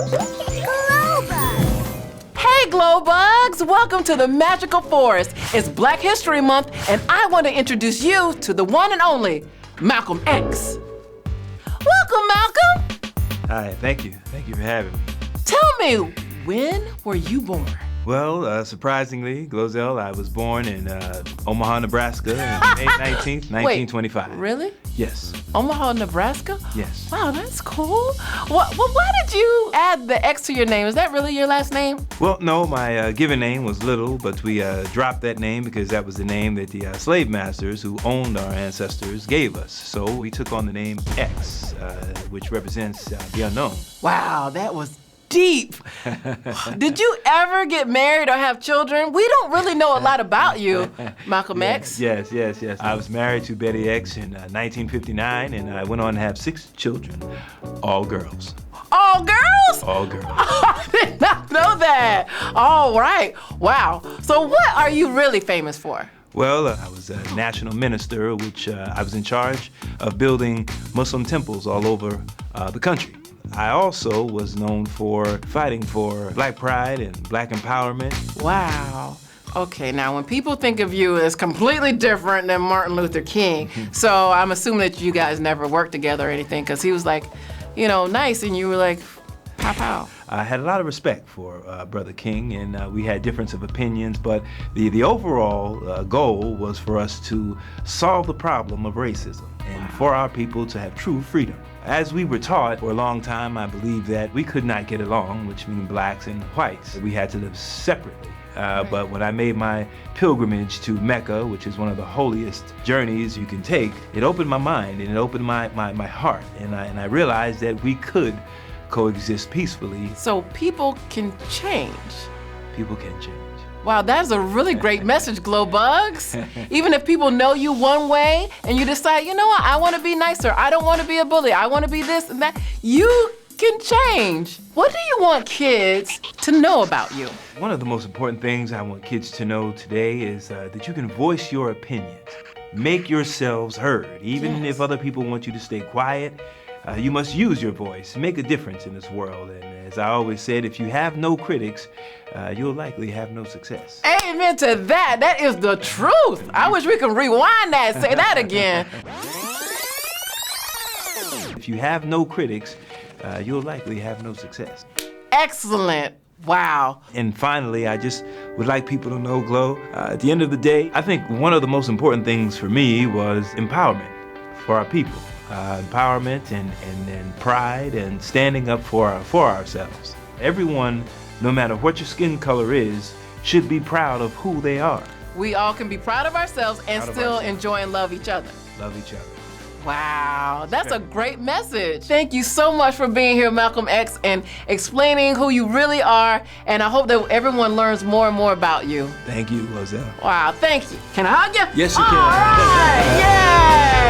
Hey GloBugz, welcome to the magical forest. It's Black History Month and I want to introduce you to the one and only Malcolm X. Welcome, Malcolm. Hi, thank you. Thank you for having me. Tell me, when were you born? Well, surprisingly, GloZell, I was born in Omaha, Nebraska on May 19th, 1925. Wait, really? Yes. Omaha, Nebraska? Yes. Wow, that's cool. Why did you add the X to your name? Is that really your last name? Well, no, my given name was Little, but we dropped that name because that was the name that the slave masters who owned our ancestors gave us. So we took on the name X, which represents the unknown. Wow, that was deep. Did you ever get married or have children? We don't really know a lot about you, Malcolm X. Yes. I was married to Betty X in 1959, and I went on to have 6 children, all girls. All girls? All girls. I did not know that. All right. Wow. So what are you really famous for? Well, I was a national minister, which I was in charge of building Muslim temples all over the country. I also was known for fighting for Black pride and Black empowerment. Wow. Okay, now when people think of you as completely different than Martin Luther King, so I'm assuming that you guys never worked together or anything, because he was like, you know, nice, and you were like, pow pow. I had a lot of respect for Brother King, and we had difference of opinions, but the overall goal was for us to solve the problem of racism and for our people to have true freedom. As we were taught for a long time, I believe that we could not get along, which means blacks and whites. We had to live separately. But when I made my pilgrimage to Mecca, which is one of the holiest journeys you can take, it opened my mind and it opened my heart. And I realized that we could coexist peacefully. So people can change. People can change. Wow, that's a really great message, GloBugz. Even if people know you one way and you decide, you know what, I want to be nicer, I don't want to be a bully, I want to be this and that, you can change. What do you want kids to know about you? One of the most important things I want kids to know today is that you can voice your opinions. Make yourselves heard. Even if other people want you to stay quiet, you must use your voice, make a difference in this world. And as I always said, if you have no critics, you'll likely have no success. Amen to that. That is the truth. I wish we could rewind that, say that again. If you have no critics, you'll likely have no success. Excellent. Wow. And finally, I just would like people to know, Glo, at the end of the day, I think one of the most important things for me was empowerment for our people. Empowerment and pride and standing up for ourselves. Everyone, no matter what your skin color is, should be proud of who they are. We all can be proud of ourselves and still enjoy and love each other. Love each other. Wow, that's a great message. Thank you so much for being here, Malcolm X, and explaining who you really are, and I hope that everyone learns more and more about you. Thank you, GloZell. Wow, thank you. Can I hug you? Yes, you can. All right, yeah!